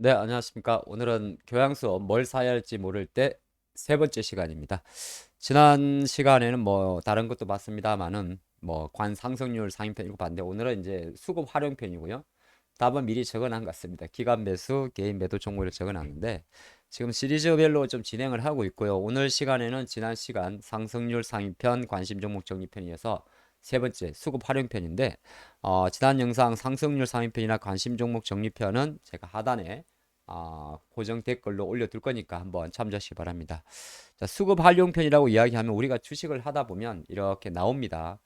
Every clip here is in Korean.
네, 안녕하십니까. 오늘은 교양 수업 뭘 사야 할지 모를 때 세 번째 시간입니다. 지난 시간에는 뭐 다른 것도 봤습니다만은 뭐 관상승률 상인편 이거 봤는데 오늘은 이제 수급 활용편이고요. 답은 미리 적어놓은 것 같습니다. 기간 매수, 개인 매도 종목을 적어놨는데 지금 시리즈별로 좀 진행을 하고 있고요. 오늘 시간에는 지난 시간 상승률 상인편, 관심 종목 정리편이어서 세 번째 수급 활용편인데 지난 영상 상승률 상인편이나 관심 종목 정리편은 제가 하단에 고정 댓글로 올려둘 거니까 한번 참조하시기 바랍니다. 자, 수급 활용편이라고 이야기하면 우리가 주식을 하다 보면 이렇게 나옵니다.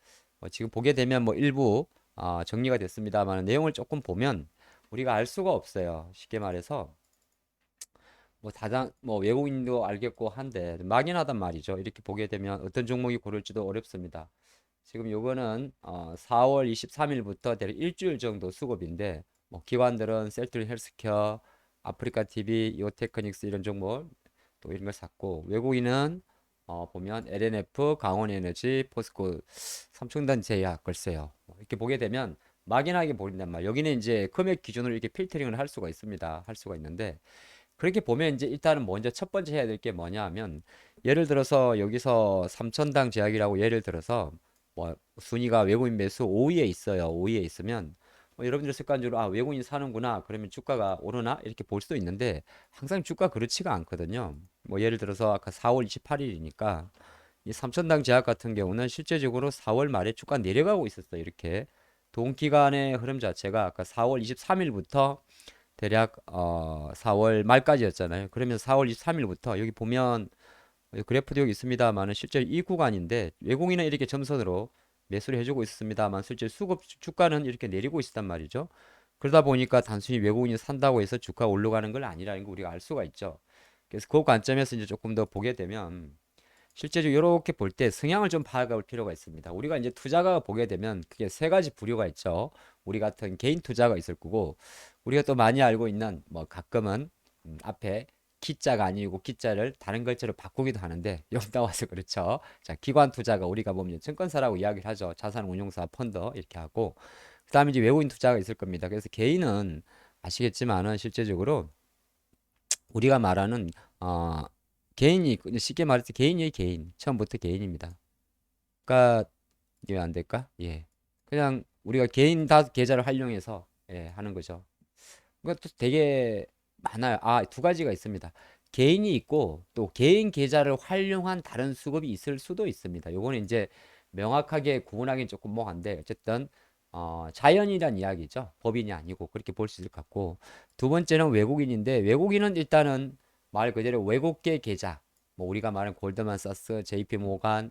지금 보게 되면 뭐 일부 정리가 됐습니다만 내용을 조금 보면 우리가 알 수가 없어요. 쉽게 말해서 뭐 다당 뭐 외국인도 알겠고 한데 막연하단 말이죠. 이렇게 보게 되면 어떤 종목이 고를지도 어렵습니다. 지금 요거는 4월 23일부터 대략 일주일 정도 수급인데 뭐 기관들은 셀트리 헬스케어, 아프리카 TV, 이오테크닉스 이런 종목 또 이런 걸 샀고 외국인은 보면 LNF, 강원에너지, 포스코, 삼성단 제약 글쎄요. 이렇게 보게 되면 막연하게 보인단 말이에요. 여기는 이제 금액 기준으로 이렇게 필터링을 할 수가 있습니다. 할 수가 있는데 그렇게 보면 이제 일단은 먼저 첫 번째 해야 될 게 뭐냐 하면 예를 들어서 여기서 삼천당 제약이라고 예를 들어서 뭐 순위가 외국인 매수 5위에 있어요. 5위에 있으면 여러분들 습관적으로 외국인이 사는구나 그러면 주가가 오르나 이렇게 볼 수도 있는데 항상 주가 그렇지가 않거든요. 뭐 예를 들어서 아까 4월 28일이니까 이 삼천당 제약 같은 경우는 실제적으로 4월 말에 주가 내려가고 있었어요. 이렇게 동기간의 흐름 자체가 아까 4월 23일부터 대략 4월 말까지였잖아요. 그러면 4월 23일부터 여기 보면 그래프도 여기 있습니다만은 실제 이 구간인데 외국인은 이렇게 점선으로 매수를 해주고 있습니다만 실제 수급 주가는 이렇게 내리고 있단 말이죠. 그러다 보니까 단순히 외국인이 산다고 해서 주가 올라가는 건 아니라는 거 우리가 알 수가 있죠. 그래서 그 관점에서 이제 조금 더 보게 되면 실제적으로 이렇게 볼 때 성향을 좀 파악할 필요가 있습니다. 우리가 이제 투자가 보게 되면 그게 세 가지 부류가 있죠. 우리 같은 개인 투자가 있을 거고 우리가 또 많이 알고 있는 뭐 가끔은 앞에 기자가 아니고 기자를 다른 글자로 바꾸기도 하는데 여기 나와서 그렇죠. 자, 기관 투자가 우리가 보면 증권사라고 이야기를 하죠. 자산운용사, 펀드 이렇게 하고 그다음에 이제 외국인 투자가 있을 겁니다. 그래서 개인은 아시겠지만은 실제적으로 우리가 말하는 어, 개인이 쉽게 말해서 개인이 개인 처음부터 개인입니다. 그러니까 이게 안 될까? 예, 그냥 우리가 개인 다 계좌를 활용해서 하는 거죠. 그것도 되게 많아요. 두 가지가 있습니다. 개인이 있고 또 개인 계좌를 활용한 다른 수급이 있을 수도 있습니다. 요거는 이제 명확하게 구분하기는 조금 뭐한데 어쨌든 자연이란 이야기죠. 법인이 아니고 그렇게 볼 수 있을 것 같고 두 번째는 외국인인데 외국인은 일단은 말 그대로 외국계 계좌 뭐 우리가 말하는 골드만사스, JP 모간,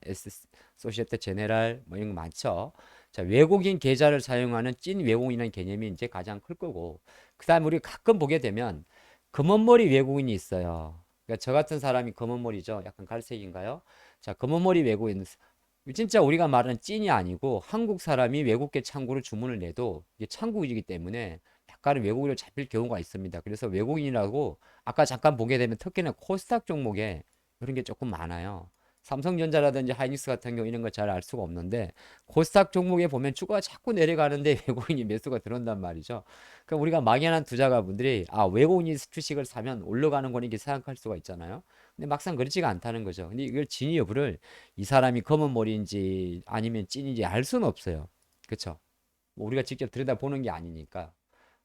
소시에테 제네랄 뭐 이런 거 많죠. 자, 외국인 계좌를 사용하는 찐 외국인이라는 개념이 이제 가장 클 거고 그다음에 우리 가끔 보게 되면 검은머리 외국인이 있어요. 그러니까 저 같은 사람이 검은머리죠. 약간 갈색인가요? 자, 검은머리 외국인 진짜 우리가 말하는 찐이 아니고 한국 사람이 외국계 창구를 주문을 내도 이게 창구이기 때문에 약간은 외국인으로 잡힐 경우가 있습니다. 그래서 외국인이라고 아까 잠깐 보게 되면 특히나 코스닥 종목에 그런 게 조금 많아요. 삼성전자라든지 하이닉스 같은 경우 이런 거 잘 알 수가 없는데 코스닥 종목에 보면 주가가 자꾸 내려가는데 외국인이 매수가 들어온단 말이죠. 그럼 우리가 막연한 투자가분들이 외국인이 주식을 사면 올라가는 거니 이렇게 생각할 수가 있잖아요. 근데 막상 그렇지가 않다는 거죠. 근데 이걸 진위 여부를 이 사람이 검은 머리인지 아니면 찐인지 알 수는 없어요. 그렇죠? 뭐 우리가 직접 들여다보는 게 아니니까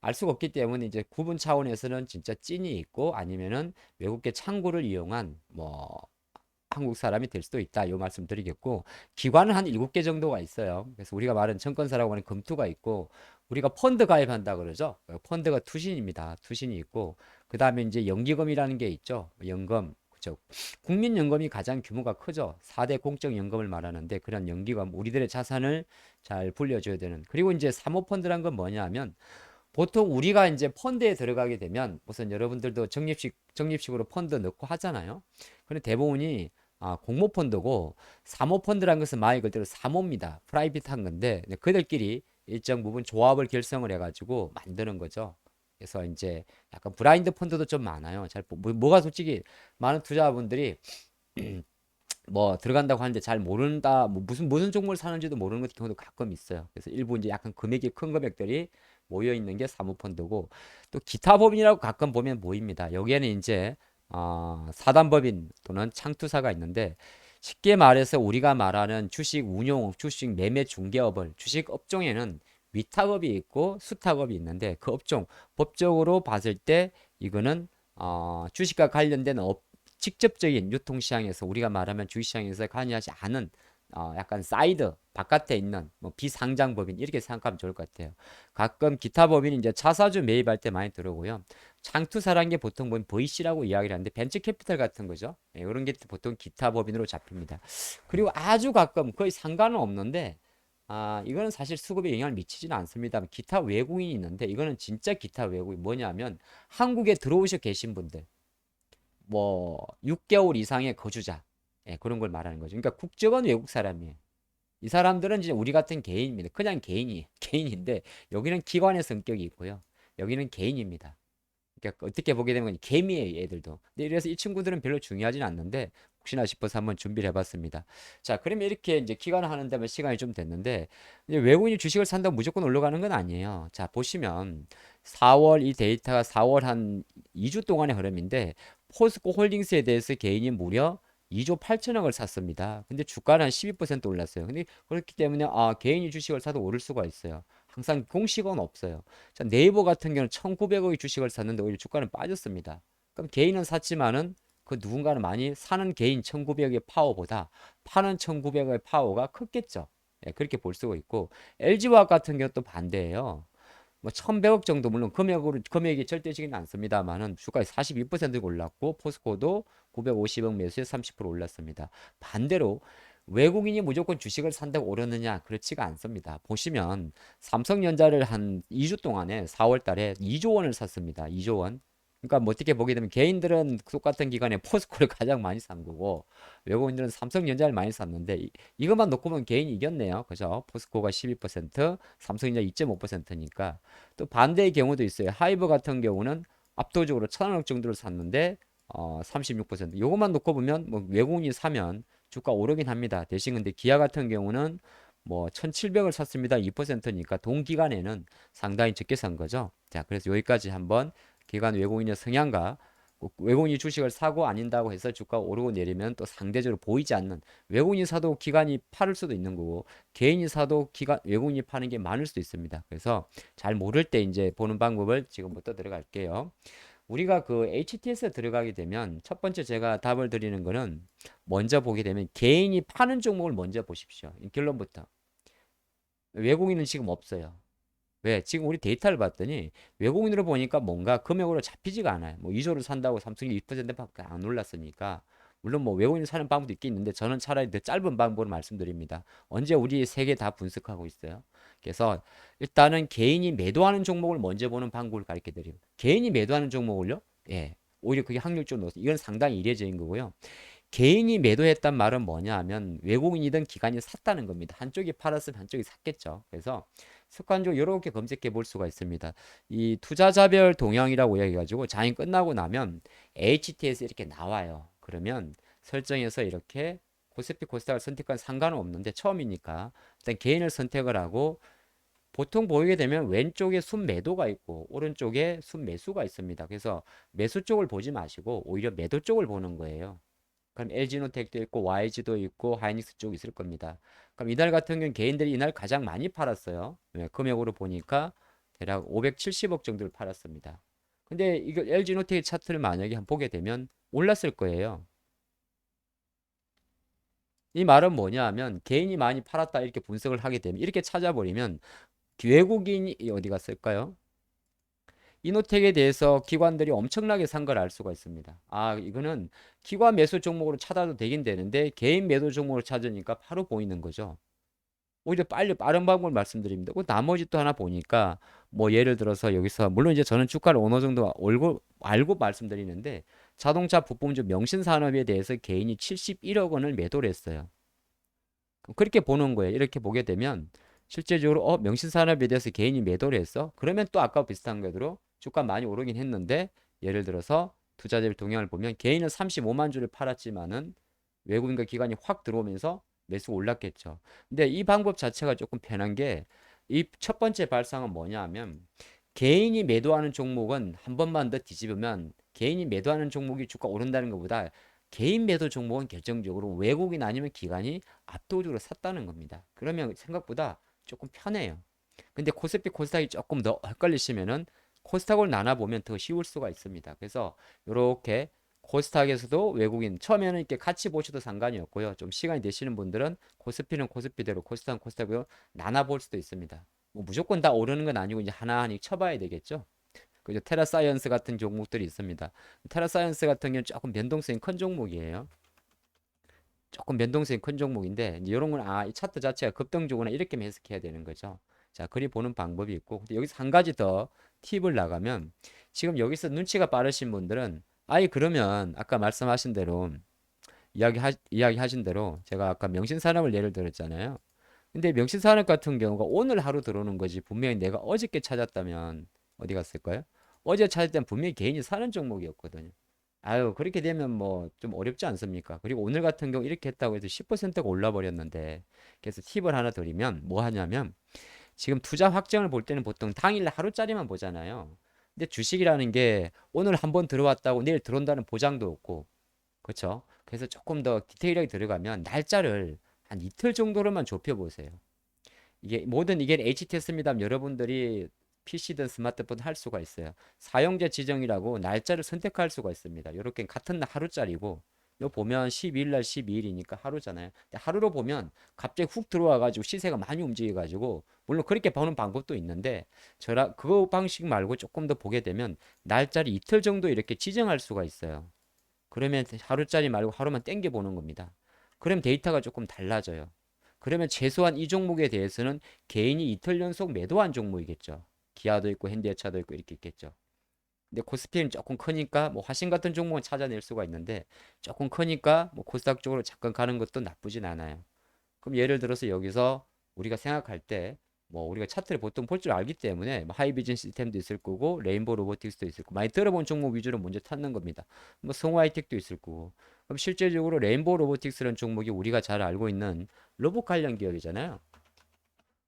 알 수가 없기 때문에 이제 구분 차원에서는 진짜 찐이 있고 아니면은 외국계 창구를 이용한 뭐 한국 사람이 될 수도 있다. 이 말씀 드리겠고 기관은 한 7개 정도가 있어요. 그래서 우리가 말하는 증권사라고 하는 금투가 있고 우리가 펀드 가입한다 그러죠. 펀드가 투신입니다. 투신이 있고 그다음에 이제 연기금이라는 게 있죠. 연금. 그죠. 국민연금이 가장 규모가 크죠. 4대 공적연금을 말하는데 그런 연기금 우리들의 자산을 잘 불려줘야 되는. 그리고 이제 사모펀드란 건 뭐냐 하면 보통 우리가 이제 펀드에 들어가게 되면 우선 여러분들도 적립식으로 펀드 넣고 하잖아요. 근데 대부분이 공모펀드고 사모펀드라는 것은 말 그대로 사모입니다. 프라이빗한 건데 그들끼리 일정 부분 조합을 결성을 해가지고 만드는 거죠. 그래서 이제 약간 브라인드 펀드도 좀 많아요. 뭐가 솔직히 많은 투자자분들이 뭐 들어간다고 하는데 잘 모른다, 뭐 무슨 종목을 사는지도 모르는 경우도 가끔 있어요. 그래서 일부 이제 약간 금액이 큰 금액들이 모여 있는 게 사모펀드고 또 기타 법인이라고 가끔 보면 보입니다. 여기에는 이제 사단법인 또는 창투사가 있는데 쉽게 말해서 우리가 말하는 주식 운용, 주식 매매 중개업을 주식 업종에는 위탁업이 있고 수탁업이 있는데 그 업종 법적으로 봤을 때 이거는 주식과 관련된 직접적인 유통시장에서 우리가 말하면 주식시장에서 관여하지 않은 약간 사이드 바깥에 있는 뭐 비상장법인 이렇게 생각하면 좋을 것 같아요. 가끔 기타 법인이 이제 차사주 매입할 때 많이 들어오고요. 창투사라는 게 보통 보면 VC라고 이야기를 하는데 벤처 캐피탈 같은 거죠. 예, 이런 게 보통 기타 법인으로 잡힙니다. 그리고 아주 가끔 거의 상관은 없는데 이거는 사실 수급에 영향을 미치지는 않습니다. 기타 외국인이 있는데 이거는 진짜 기타 외국인 뭐냐면 한국에 들어오셔 계신 분들 뭐 6개월 이상의 거주자 예, 그런 걸 말하는 거죠. 그러니까 국적은 외국 사람이에요. 이 사람들은 이제 우리 같은 개인입니다. 그냥 개인이 개인인데 여기는 기관의 성격이 있고요. 여기는 개인입니다. 그러니까 어떻게 보게 되면 개미예요, 얘들도. 근데 이래서 이 친구들은 별로 중요하진 않는데 혹시나 싶어서 한번 준비를 해봤습니다. 자, 그러면 이렇게 이제 기간을 하는 다면 시간이 좀 됐는데 이제 외국인이 주식을 산다고 무조건 올라가는 건 아니에요. 자, 보시면 4월 이 데이터가 4월 한 2주 동안의 흐름인데 포스코 홀딩스에 대해서 개인이 무려 2조 8천억을 샀습니다. 근데 주가는 한 12% 올랐어요. 근데 그렇기 때문에 개인이 주식을 사도 오를 수가 있어요. 항상 공식은 없어요. 자, 네이버 같은 경우는 1,900억의 주식을 샀는데 오히려 주가는 빠졌습니다. 그럼 개인은 샀지만은 그 누군가는 많이 사는 개인 1,900억의 파워보다 파는 1,900억의 파워가 컸겠죠. 예, 그렇게 볼 수가 있고 LG화학 같은 경우 또 반대예요. 뭐 1,100억 정도 물론 금액이 절대적이는 않습니다만은 주가에 42% 올랐고 포스코도 950억 매수에 30% 올랐습니다. 반대로 외국인이 무조건 주식을 산다고 오르느냐 그렇지가 않습니다. 보시면 삼성전자를 한 2주 동안에 4월 달에 2조 원을 샀습니다. 2조 원. 그러니까 뭐 어떻게 보게 되면 개인들은 똑같은 기간에 포스코를 가장 많이 산 거고 외국인들은 삼성전자를 많이 샀는데 이것만 놓고 보면 개인이 이겼네요. 그죠? 포스코가 12%, 삼성전자 2.5%니까 또 반대의 경우도 있어요. 하이브 같은 경우는 압도적으로 1,000억 정도를 샀는데 36%. 요것만 놓고 보면 뭐 외국인이 사면 주가 오르긴 합니다. 대신 근데 기아 같은 경우는 뭐 1,700을 샀습니다. 2%니까 동기간에는 상당히 적게 산 거죠. 자, 그래서 여기까지 한번 기관 외국인의 성향과 외국인이 주식을 사고 아닌다고 해서 주가가 오르고 내리면 또 상대적으로 보이지 않는 외국인이 사도 기관이 팔을 수도 있는 거고 개인이 사도 외국인이 파는 게 많을 수도 있습니다. 그래서 잘 모를 때 이제 보는 방법을 지금부터 들어갈게요. 우리가 그 HTS에 들어가게 되면 첫 번째 제가 답을 드리는 거는 먼저 보게 되면 개인이 파는 종목을 먼저 보십시오. 결론부터. 외국인은 지금 없어요. 왜? 지금 우리 데이터를 봤더니 외국인으로 보니까 뭔가 금액으로 잡히지가 않아요. 뭐 2조를 산다고 삼성이 2%밖에 안 올랐으니까. 물론 뭐 외국인 사는 방법도 있긴 있는데 저는 차라리 더 짧은 방법을 말씀드립니다. 언제 우리 세계 다 분석하고 있어요. 그래서 일단은 개인이 매도하는 종목을 먼저 보는 방법을 가르쳐 드려요. 개인이 매도하는 종목을요? 예. 오히려 그게 확률적으로 높습니다. 이건 상당히 이례적인 거고요. 개인이 매도했단 말은 뭐냐 하면 외국인이든 기관이 샀다는 겁니다. 한쪽이 팔았으면 한쪽이 샀겠죠. 그래서 습관적으로 이렇게 검색해 볼 수가 있습니다. 이 투자자별 동향이라고 해가지고 장이 끝나고 나면 HTS 이렇게 나와요. 그러면 설정해서 이렇게 코스피 코스닥을 선택한 상관은 없는데 처음이니까 일단 개인을 선택을 하고 보통 보이게 되면 왼쪽에 순매도가 있고 오른쪽에 순매수가 있습니다. 그래서 매수 쪽을 보지 마시고 오히려 매도 쪽을 보는 거예요. 그럼 LG노텍도 있고 YG도 있고 하이닉스 쪽 있을 겁니다. 그럼 이날 같은 경우는 개인들이 이날 가장 많이 팔았어요. 네, 금액으로 보니까 대략 570억 정도를 팔았습니다. 근데 이거 LG노텍의 차트를 만약에 한번 보게 되면 올랐을 거예요. 이 말은 뭐냐 하면 개인이 많이 팔았다 이렇게 분석을 하게 되면 이렇게 찾아버리면 외국인이 어디 갔을까요? 이노텍에 대해서 기관들이 엄청나게 산 걸 알 수가 있습니다. 이거는 기관 매수 종목으로 찾아도 되긴 되는데 개인 매도 종목으로 찾으니까 바로 보이는 거죠. 오히려 빨리 빠른 방법을 말씀드립니다. 그 나머지 또 하나 보니까 뭐 예를 들어서 여기서 물론 이제 저는 주가를 어느 정도 알고 말씀드리는데 자동차 부품주 명신산업에 대해서 개인이 71억 원을 매도를 했어요. 그렇게 보는 거예요. 이렇게 보게 되면 실제적으로 명신산업에 대해서 개인이 매도를 했어? 그러면 또 아까 비슷한 거대로 주가 많이 오르긴 했는데 예를 들어서 투자자별 동향을 보면 개인은 35만 주를 팔았지만은 외국인과 기관이 확 들어오면서 매수가 올랐겠죠. 근데 이 방법 자체가 조금 편한 게 이 첫 번째 발상은 뭐냐 하면 개인이 매도하는 종목은 한 번만 더 뒤집으면 개인이 매도하는 종목이 주가 오른다는 것보다 개인 매도 종목은 결정적으로 외국인 아니면 기관이 압도적으로 샀다는 겁니다. 그러면 생각보다 조금 편해요. 근데 코스피 코스닥이 조금 더 헷갈리시면은 코스닥을 나눠보면 더 쉬울 수가 있습니다. 그래서 이렇게 코스닥에서도 외국인 처음에는 이렇게 같이 보셔도 상관이 없고요. 좀 시간이 되시는 분들은 코스피는 코스피대로 코스닥은 코스닥으로 나눠볼 수도 있습니다. 뭐 무조건 다 오르는 건 아니고 이제 하나하나 쳐봐야 되겠죠. 그죠? 테라사이언스 같은 종목들이 있습니다. 테라사이언스 같은 경우는 조금 변동성이 큰 종목이에요. 조금 변동성이 큰 종목인데 이제 이런 건 이 차트 자체가 급등주거나 이렇게 해석해야 되는 거죠. 자, 그리 보는 방법이 있고 근데 여기서 한 가지 더 팁을 나가면 지금 여기서 눈치가 빠르신 분들은 그러면 아까 말씀하신 대로 이야기하신 대로 제가 아까 명신산업을 예를 들었잖아요. 근데 명신산업 같은 경우가 오늘 하루 들어오는 거지 분명히 내가 어저께 찾았다면 어디 갔을까요? 어제 찾을 땐 분명히 개인이 사는 종목이었거든요. 그렇게 되면 뭐 좀 어렵지 않습니까? 그리고 오늘 같은 경우 이렇게 했다고 해서 10%가 올라 버렸는데 그래서 팁을 하나 드리면 뭐 하냐면 지금 투자 확정을 볼 때는 보통 당일 하루짜리만 보잖아요. 근데 주식이라는 게 오늘 한번 들어왔다고 내일 들어온다는 보장도 없고 그렇죠? 그래서 조금 더 디테일하게 들어가면 날짜를 한 이틀 정도로만 좁혀 보세요. 이게 HTS입니다. 여러분들이 PC든 스마트폰 할 수가 있어요. 사용자 지정이라고 날짜를 선택할 수가 있습니다. 이렇게 같은 날 하루짜리고 요 보면 12일 날 12일이니까 하루잖아요. 근데 하루로 보면 갑자기 훅 들어와 가지고 시세가 많이 움직여 가지고 물론 그렇게 보는 방법도 있는데 그거 방식 말고 조금 더 보게 되면 날짜를 이틀 정도 이렇게 지정할 수가 있어요. 그러면 하루짜리 말고 하루만 땡겨 보는 겁니다. 그럼 데이터가 조금 달라져요. 그러면 최소한 이 종목에 대해서는 개인이 이틀 연속 매도한 종목이겠죠. 기아도 있고 현대차도 있고 이렇게 있겠죠. 근데 코스피는 조금 크니까 뭐 화신 같은 종목은 찾아낼 수가 있는데 조금 크니까 뭐 코스닥 쪽으로 잠깐 가는 것도 나쁘진 않아요. 그럼 예를 들어서 여기서 우리가 생각할 때 뭐 우리가 차트를 보통 볼 줄 알기 때문에 뭐 하이비전 시스템도 있을 거고 레인보우 로보틱스도 있을 거고 많이 들어본 종목 위주로 먼저 찾는 겁니다. 뭐 성우하이텍도 있을 거고 그럼 실제적으로 레인보우 로보틱스라는 종목이 우리가 잘 알고 있는 로봇 관련 기업이잖아요.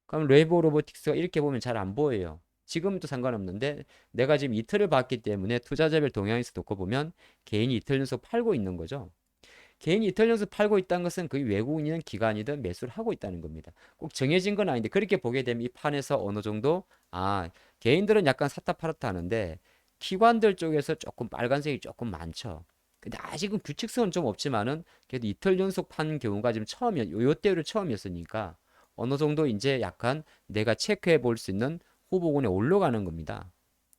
그럼 레인보우 로보틱스가 이렇게 보면 잘 안 보여요. 지금도 상관없는데 내가 지금 이틀을 봤기 때문에 투자자별 동향에서 놓고 보면 개인이 이틀 연속 팔고 있는 거죠. 개인이 이탈 연속 팔고 있다는 것은 그 외국인이든 기관이든 매수를 하고 있다는 겁니다. 꼭 정해진 건 아닌데 그렇게 보게 되면 이 판에서 어느 정도 개인들은 약간 샀다 팔았다 하는데 기관들 쪽에서 조금 빨간색이 조금 많죠. 근데 아직은 규칙성은 좀 없지만은 그래도 이틀 연속 판 경우가 지금 요때로 처음이었으니까 어느 정도 이제 약간 내가 체크해 볼 수 있는 후보군에 올라가는 겁니다.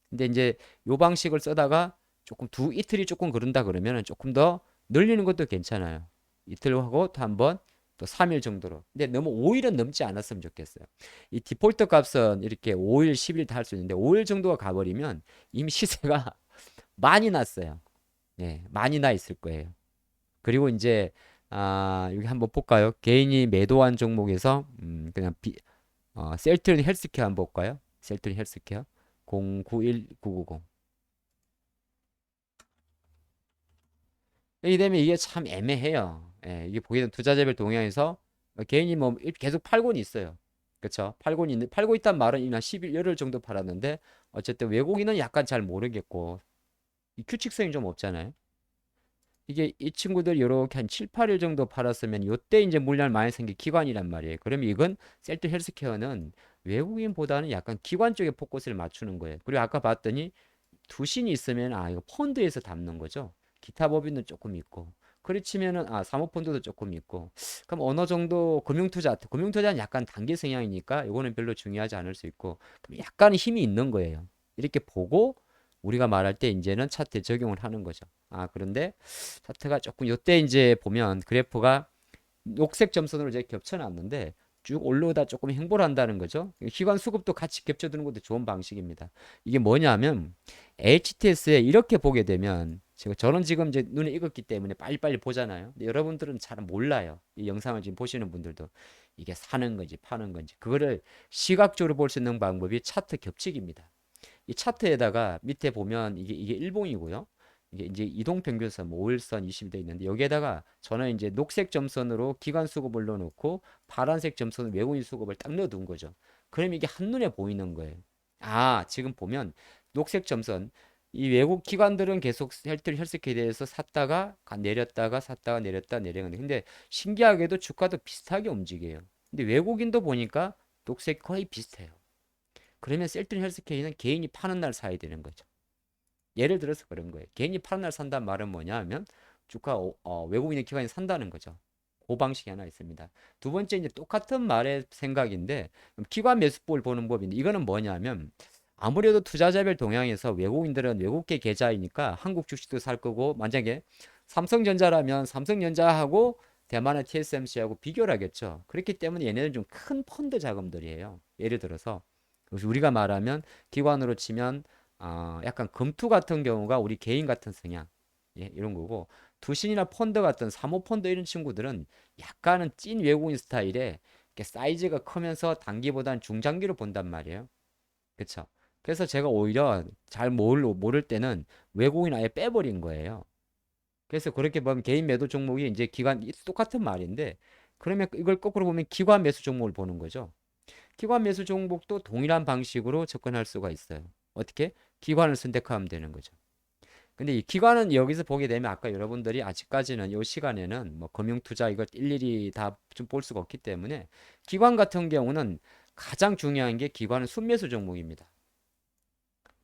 근데 이제 요 방식을 쓰다가 조금 이틀이 조금 그런다 그러면은 조금 더 늘리는 것도 괜찮아요. 이틀 하고 또 한 번, 또 3일 정도로. 근데 너무 5일은 넘지 않았으면 좋겠어요. 이 디폴트 값은 이렇게 5일, 10일 다 할 수 있는데 5일 정도가 가버리면 이미 시세가 많이 났어요. 네, 많이 나 있을 거예요. 그리고 이제 여기 한번 볼까요? 개인이 매도한 종목에서 그냥 셀트리온 헬스케어 한번 볼까요? 셀트리온 헬스케어 091990 이렇게 되면 이게 참 애매해요. 이게 보게 되면 투자자별 동향에서 개인이 뭐 계속 팔고는 있어요. 그렇죠? 팔고 있단 말은 이미 한 10일, 열흘 정도 팔았는데 어쨌든 외국인은 약간 잘 모르겠고 이 규칙성이 좀 없잖아요. 이게 이 친구들 이렇게 한 7, 8일 정도 팔았으면 요때 이제 물량 많이 생긴 기관이란 말이에요. 그러면 이건 셀트 헬스케어는 외국인보다는 약간 기관 쪽에 포커스를 맞추는 거예요. 그리고 아까 봤더니 투신이 있으면 이거 펀드에서 담는 거죠. 기타 법인도 조금 있고. 그렇지면은 사모펀드도 조금 있고. 그럼 어느 정도 금융투자는 약간 단기 성향이니까 이거는 별로 중요하지 않을 수 있고. 그럼 약간 힘이 있는 거예요. 이렇게 보고 우리가 말할 때 이제는 차트에 적용을 하는 거죠. 그런데 차트가 조금 요때 이제 보면 그래프가 녹색 점선으로 이제 겹쳐놨는데 쭉 올라오다 조금 횡보를 한다는 거죠. 기관 수급도 같이 겹쳐두는 것도 좋은 방식입니다. 이게 뭐냐면 HTS에 이렇게 보게 되면 저는 지금 이제 눈에 익었기 때문에 빨리빨리 보잖아요. 근데 여러분들은 잘 몰라요. 이 영상을 지금 보시는 분들도 이게 사는 건지 파는 건지 그거를 시각적으로 볼 수 있는 방법이 차트 겹치기입니다. 이 차트에다가 밑에 보면 이게 일봉이고요. 이게 이제 이동평균선, 뭐 5일선, 20일 돼 있는데 여기에다가 저는 이제 녹색 점선으로 기관 수급을 넣어놓고 파란색 점선으로 외국인 수급을 딱 넣어둔 거죠. 그럼 이게 한눈에 보이는 거예요. 아, 지금 보면 녹색 점선 이 외국 기관들은 계속 헬스케어에 대해서 샀다가 내렸다가 샀다가 내렸다 내렸는데 근데 신기하게도 주가도 비슷하게 움직여요. 근데 외국인도 보니까 녹색 거의 비슷해요. 그러면 셀트리 헬스케어는 개인이 파는 날 사야 되는 거죠. 예를 들어서 그런 거예요. 개인이 파는 날 산다는 말은 뭐냐 하면 주가 외국인의 기관이 산다는 거죠. 그 방식이 하나 있습니다. 두 번째 이제 똑같은 말의 생각인데 기관 매수법을 보는 법인데 이거는 뭐냐면 아무래도 투자자별 동향에서 외국인들은 외국계 계좌이니까 한국 주식도 살 거고 만약에 삼성전자라면 삼성전자하고 대만의 TSMC하고 비교를 하겠죠. 그렇기 때문에 얘네는 좀 큰 펀드 자금들이에요. 예를 들어서 우리가 말하면 기관으로 치면 약간 금투 같은 경우가 우리 개인 같은 성향 예, 이런 거고 두신이나 펀드 같은 사모펀드 이런 친구들은 약간은 찐 외국인 스타일에 이렇게 사이즈가 크면서 단기보다는 중장기로 본단 말이에요. 그쵸? 그래서 제가 오히려 잘 모를 때는 외국인 아예 빼버린 거예요. 그래서 그렇게 보면 개인 매도 종목이 이제 기관 똑같은 말인데 그러면 이걸 거꾸로 보면 기관 매수 종목을 보는 거죠. 기관 매수 종목도 동일한 방식으로 접근할 수가 있어요. 어떻게? 기관을 선택하면 되는 거죠. 근데 이 기관은 여기서 보게 되면 아까 여러분들이 아직까지는 이 시간에는 뭐 금융투자 이걸 일일이 다 좀 볼 수가 없기 때문에 기관 같은 경우는 가장 중요한 게 기관은 순매수 종목입니다.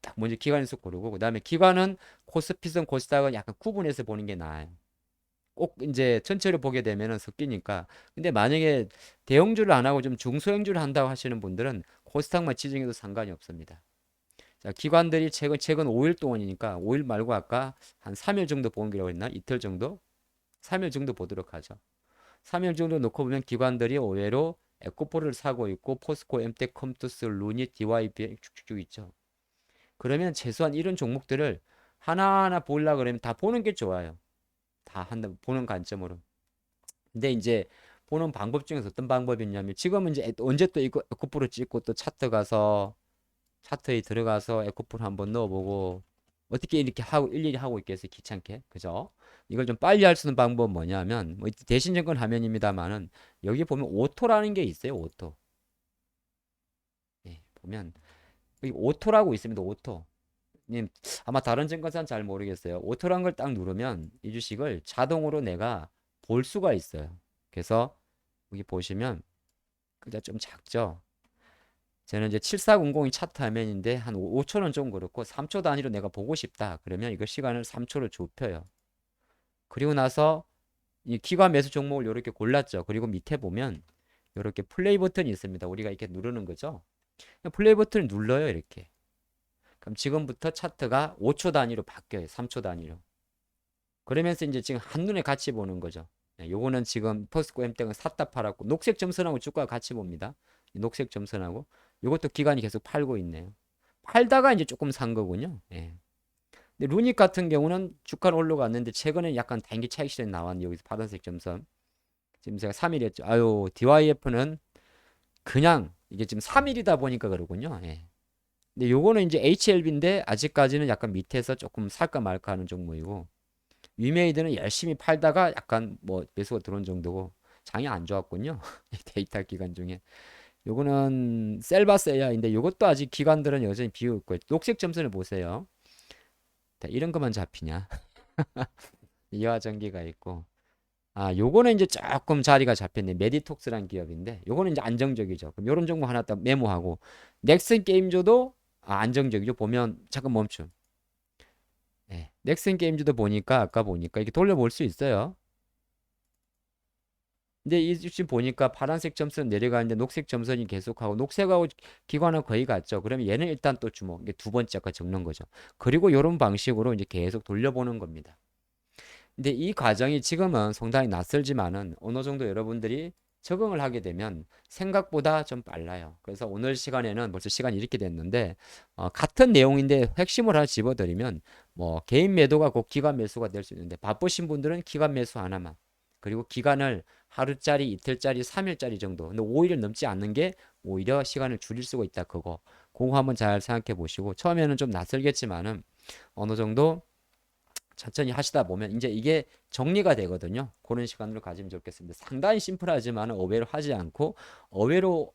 딱 먼저 기관에서 고르고 그다음에 기관은 코스피든 코스닥은 약간 구분해서 보는 게 나아요. 꼭 이제 전체를 보게 되면은 섞이니까. 근데 만약에 대형주를 안 하고 좀 중소형주를 한다고 하시는 분들은 코스닥만 지정해도 상관이 없습니다. 자, 기관들이 최근 5일 동안이니까 5일 말고 아까 한 3일 정도 본 거라고 했나? 이틀 정도? 3일 정도 보도록 하죠. 3일 정도 놓고 보면 기관들이 의외로 에코프를 사고 있고 포스코, 엠텍, 컴투스, 루니, DYB 쭉쭉쭉 있죠. 그러면 최소한 이런 종목들을 하나하나 보려고 그러면 다 보는 게 좋아요. 다 한다 보는 관점으로. 근데 이제 보는 방법 중에서 어떤 방법이 있냐면 지금은 이제 언제 또 이거 에코프로 찍고 또 차트 가서 차트에 들어가서 에코풀 한번 넣어보고 어떻게 이렇게 하고 일일이 하고 있겠어요 귀찮게 그죠? 이걸 좀 빨리 할 수 있는 방법은 뭐냐면 뭐 대신증권 화면입니다만은 여기 보면 오토라는 게 있어요 오토 예, 보면 여기 오토라고 있습니다 오토 님 아마 다른 증권사는 잘 모르겠어요 오토란 걸 딱 누르면 이 주식을 자동으로 내가 볼 수가 있어요 그래서 여기 보시면 그냥 좀 작죠 저는 이제 7400이 차트 화면인데 한 5초는 좀 그렇고 3초 단위로 내가 보고 싶다. 그러면 이거 시간을 3초로 좁혀요. 그리고 나서 이 기관 매수 종목을 이렇게 골랐죠. 그리고 밑에 보면 이렇게 플레이 버튼이 있습니다. 우리가 이렇게 누르는 거죠. 플레이 버튼을 눌러요. 이렇게. 그럼 지금부터 차트가 5초 단위로 바뀌어요. 3초 단위로. 그러면서 이제 지금 한눈에 같이 보는 거죠. 요거는 지금 포스코 엠땡은 샀다 팔았고 녹색 점선하고 주가 같이 봅니다. 녹색 점선하고 요것도 기관이 계속 팔고 있네요. 팔다가 이제 조금 산 거군요. 예. 근데 루닉 같은 경우는 주가는 올라갔는데 최근에 약간 단기 차익 실현이 나왔는데 여기서 파란색 점선. 지금 제가 3일 했죠. 아유, DYF는 그냥 이게 지금 3일이다 보니까 그러군요. 예. 근데 요거는 이제 HLB인데 아직까지는 약간 밑에서 조금 살까 말까 하는 종목이고 위메이드는 열심히 팔다가 약간 뭐 매수가 들어온 정도고 장이 안 좋았군요. 데이터 기간 중에. 요거는 셀바세야인데 요것도 아직 기관들은 여전히 비어 있고 녹색 점선을 보세요. 이런 것만 잡히냐? 이화전기가 있고 요거는 이제 조금 자리가 잡혔네. 메디톡스란 기업인데 요거는 이제 안정적이죠. 그럼 요런 종목 하나 딱 메모하고 넥슨 게임즈도 안정적이죠. 보면 잠깐 멈춤. 네. 넥슨 게임즈도 보니까 아까 보니까 이렇게 돌려볼 수 있어요. 근데 이 지금 보니까 파란색 점선 내려가는데 녹색 점선이 계속하고 녹색하고 기관은 거의 같죠. 그러면 얘는 일단 또 주목. 이게 두 번째 아까 적는 거죠. 그리고 이런 방식으로 이제 계속 돌려보는 겁니다. 근데 이 과정이 지금은 상당히 낯설지만은 어느 정도 여러분들이 적응을 하게 되면 생각보다 좀 빨라요. 그래서 오늘 시간에는 벌써 시간이 이렇게 됐는데 같은 내용인데 핵심을 하나 집어드리면 뭐 개인 매도가 곧 기관 매수가 될 수 있는데 바쁘신 분들은 기관 매수 하나만 그리고 기간을 하루짜리, 이틀짜리, 3일짜리 정도. 근데 5일을 넘지 않는 게 오히려 시간을 줄일 수가 있다. 그거 한번 잘 생각해 보시고 처음에는 좀 낯설겠지만은 어느 정도 천천히 하시다 보면 이제 이게 정리가 되거든요. 그런 시간으로 가지면 좋겠습니다. 상당히 심플하지만 의외로 하지 않고 의외로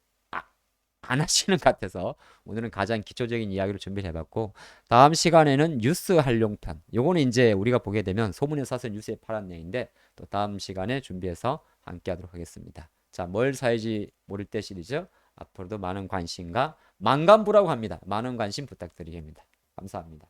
안 하시는 것 같아서 오늘은 가장 기초적인 이야기를 준비를 해봤고, 다음 시간에는 뉴스 활용편. 요거는 이제 우리가 보게 되면 소문에 사서 뉴스에 팔았 내용인데 또 다음 시간에 준비해서 함께 하도록 하겠습니다. 자, 뭘 사야지 모를 때 시리즈 앞으로도 많은 관심과 만감부라고 합니다. 많은 관심 부탁드리겠습니다. 감사합니다.